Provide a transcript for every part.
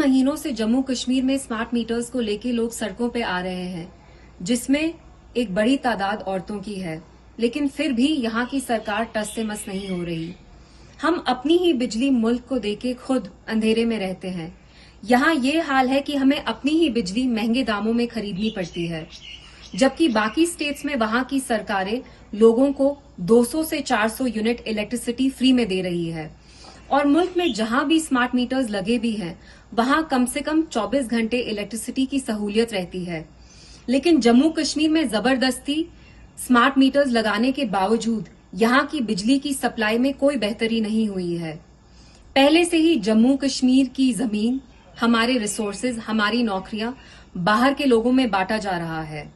महीनों से जम्मू कश्मीर में स्मार्ट मीटर्स को लेकर लोग सड़कों पे आ रहे हैं, जिसमें एक बड़ी तादाद औरतों की है। लेकिन फिर भी यहाँ की सरकार टस से मस नहीं हो रही। हम अपनी ही बिजली मुल्क को देके खुद अंधेरे में रहते हैं। यहाँ ये हाल है कि हमें अपनी ही बिजली महंगे दामों में खरीदनी पड़ती है, जबकि बाकी स्टेट्स में वहाँ की सरकारें लोगों को 200 से 400 यूनिट इलेक्ट्रिसिटी फ्री में दे रही है। और मुल्क में जहां भी स्मार्ट मीटर्स लगे भी हैं, वहां कम से कम 24 घंटे इलेक्ट्रिसिटी की सहूलियत रहती है। लेकिन जम्मू कश्मीर में जबरदस्ती स्मार्ट मीटर्स लगाने के बावजूद यहां की बिजली की सप्लाई में कोई बेहतरी नहीं हुई है। पहले से ही जम्मू कश्मीर की जमीन, हमारे रिसोर्सेज, हमारी नौकरियां बाहर के लोगों में बांटा जा रहा है।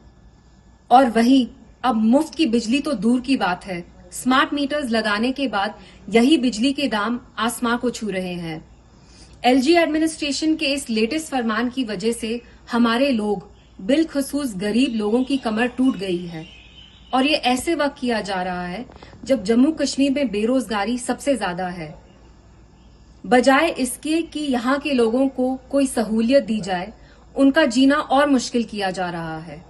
और वहीं अब मुफ्त की बिजली तो दूर की बात है, स्मार्ट मीटर्स लगाने के बाद यही बिजली के दाम आसमां को छू रहे हैं। एलजी एडमिनिस्ट्रेशन के इस लेटेस्ट फरमान की वजह से हमारे लोग, बिलखसूस गरीब लोगों की कमर टूट गई है। और ये ऐसे वक्त किया जा रहा है जब जम्मू कश्मीर में बेरोजगारी सबसे ज्यादा है। बजाय इसके कि यहाँ के लोगों को कोई सहूलियत दी जाए, उनका जीना और मुश्किल किया जा रहा है।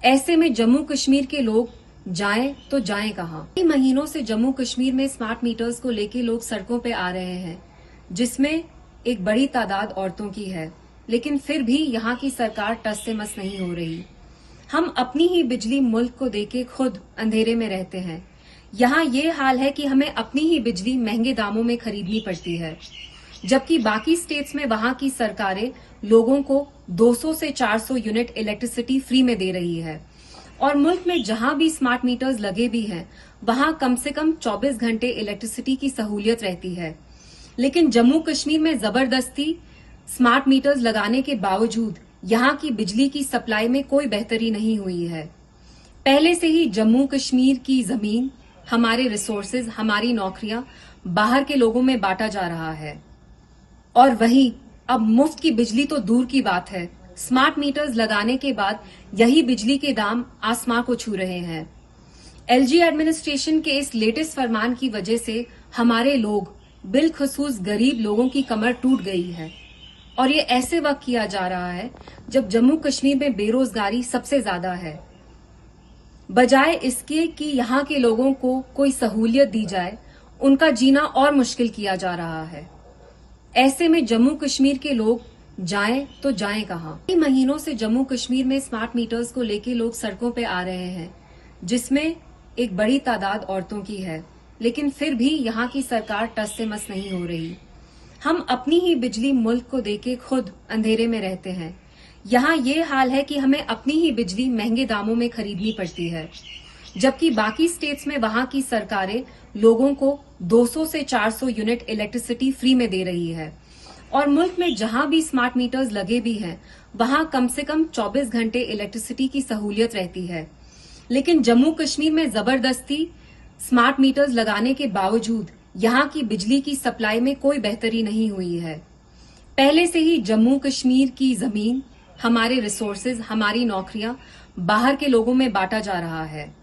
ऐसे में जम्मू कश्मीर के लोग जाएं तो जाएं कहां? कई महीनों से जम्मू कश्मीर में स्मार्ट मीटर्स को लेकर लोग सड़कों पे आ रहे हैं, जिसमें एक बड़ी तादाद औरतों की है। लेकिन फिर भी यहाँ की सरकार टस से मस नहीं हो रही। हम अपनी ही बिजली मुल्क को देके खुद अंधेरे में रहते हैं। यहाँ ये हाल है कि हमें अपनी ही बिजली महंगे दामों में खरीदनी पड़ती है, जबकि बाकी स्टेट्स में वहाँ की सरकारें लोगों को 200 से 400 यूनिट इलेक्ट्रिसिटी फ्री में दे रही है। और मुल्क में जहां भी स्मार्ट मीटर्स लगे भी हैं, वहां कम से कम 24 घंटे इलेक्ट्रिसिटी की सहूलियत रहती है। लेकिन जम्मू कश्मीर में जबरदस्ती स्मार्ट मीटर्स लगाने के बावजूद यहां की बिजली की सप्लाई में कोई बेहतरी नहीं हुई है। पहले से ही जम्मू कश्मीर की जमीन, हमारे रिसोर्सेज, हमारी नौकरियां बाहर के लोगों में बांटा जा रहा है। और वहीं अब मुफ्त की बिजली तो दूर की बात है, स्मार्ट मीटर्स लगाने के बाद यही बिजली के दाम आसमां को छू रहे हैं। एलजी एडमिनिस्ट्रेशन के इस लेटेस्ट फरमान की वजह से हमारे लोग, बिलखसूस गरीब लोगों की कमर टूट गई है। और ये ऐसे वक्त किया जा रहा है जब जम्मू कश्मीर में बेरोजगारी सबसे ज्यादा है। बजाय इसके कि यहाँ के लोगों को कोई सहूलियत दी जाए, उनका जीना और मुश्किल किया जा रहा है। ऐसे में जम्मू कश्मीर के लोग जाएं तो जाएं कहां? कई महीनों से जम्मू कश्मीर में स्मार्ट मीटर्स को लेकर लोग सड़कों पे आ रहे हैं, जिसमें एक बड़ी तादाद औरतों की है। लेकिन फिर भी यहाँ की सरकार टस से मस नहीं हो रही। हम अपनी ही बिजली मुल्क को देके खुद अंधेरे में रहते हैं। यहाँ ये हाल है कि हमें अपनी ही बिजली महंगे दामों में खरीदनी पड़ती है, जबकि बाकी स्टेट्स में वहाँ की सरकारें लोगों को 200 से 400 यूनिट इलेक्ट्रिसिटी फ्री में दे रही है। और मुल्क में जहां भी स्मार्ट मीटर्स लगे भी हैं, वहां कम से कम 24 घंटे इलेक्ट्रिसिटी की सहूलियत रहती है। लेकिन जम्मू कश्मीर में जबरदस्ती स्मार्ट मीटर्स लगाने के बावजूद यहां की बिजली की सप्लाई में कोई बेहतरी नहीं हुई है। पहले से ही जम्मू कश्मीर की जमीन, हमारे रिसोर्सेज, हमारी नौकरियां बाहर के लोगों में बांटा जा रहा है।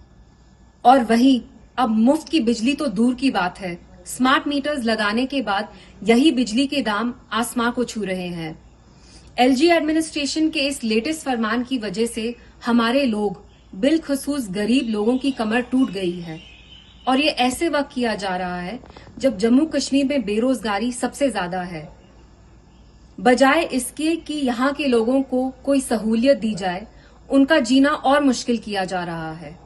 और वहीं अब मुफ्त की बिजली तो दूर की बात है, स्मार्ट मीटर्स लगाने के बाद यही बिजली के दाम आसमां को छू रहे हैं। एलजी एडमिनिस्ट्रेशन के इस लेटेस्ट फरमान की वजह से हमारे लोग, बिलखसूस गरीब लोगों की कमर टूट गई है। और ये ऐसे वक्त किया जा रहा है जब जम्मू कश्मीर में बेरोजगारी सबसे ज्यादा है। बजाय इसके कि यहाँ के लोगों को कोई सहूलियत दी जाए, उनका जीना और मुश्किल किया जा रहा है।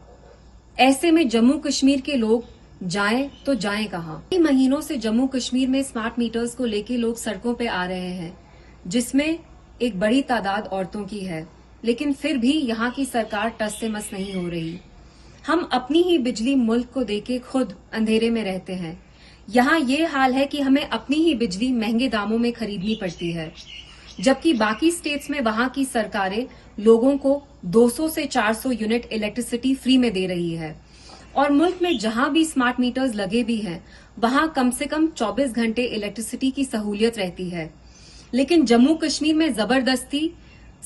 ऐसे में जम्मू कश्मीर के लोग जाएं तो जाएं कहां? कई महीनों से जम्मू कश्मीर में स्मार्ट मीटर्स को लेकर लोग सड़कों पे आ रहे हैं, जिसमें एक बड़ी तादाद औरतों की है। लेकिन फिर भी यहाँ की सरकार टस से मस नहीं हो रही। हम अपनी ही बिजली मुल्क को देके खुद अंधेरे में रहते हैं। यहाँ ये हाल है कि हमें अपनी ही बिजली महंगे दामों में खरीदनी पड़ती है, जबकि बाकी स्टेट्स में वहाँ की सरकारें लोगों को 200 से 400 यूनिट इलेक्ट्रिसिटी फ्री में दे रही है। और मुल्क में जहां भी स्मार्ट मीटर्स लगे भी हैं, वहां कम से कम 24 घंटे इलेक्ट्रिसिटी की सहूलियत रहती है। लेकिन जम्मू कश्मीर में जबरदस्ती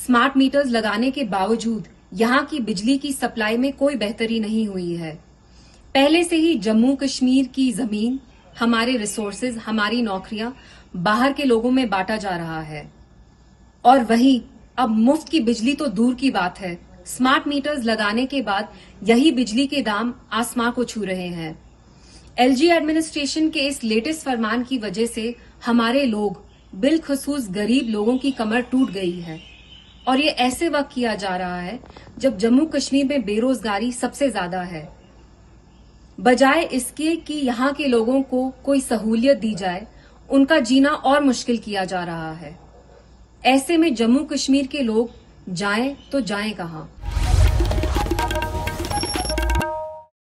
स्मार्ट मीटर्स लगाने के बावजूद यहाँ की बिजली की सप्लाई में कोई बेहतरी नहीं हुई है। पहले से ही जम्मू कश्मीर की जमीन, हमारे रिसोर्सेज, हमारी नौकरियां बाहर के लोगों में बांटा जा रहा है। और वहीं अब मुफ्त की बिजली तो दूर की बात है, स्मार्ट मीटर्स लगाने के बाद यही बिजली के दाम आसमां को छू रहे हैं। एलजी एडमिनिस्ट्रेशन के इस लेटेस्ट फरमान की वजह से हमारे लोग, बिलखसूस गरीब लोगों की कमर टूट गई है। और ये ऐसे वक्त किया जा रहा है जब जम्मू कश्मीर में बेरोजगारी सबसे ज्यादा है। बजाय इसके कि यहाँ के लोगों को कोई सहूलियत दी जाए, उनका जीना और मुश्किल किया जा रहा है। ऐसे में जम्मू कश्मीर के लोग जाएं तो जाएं कहां?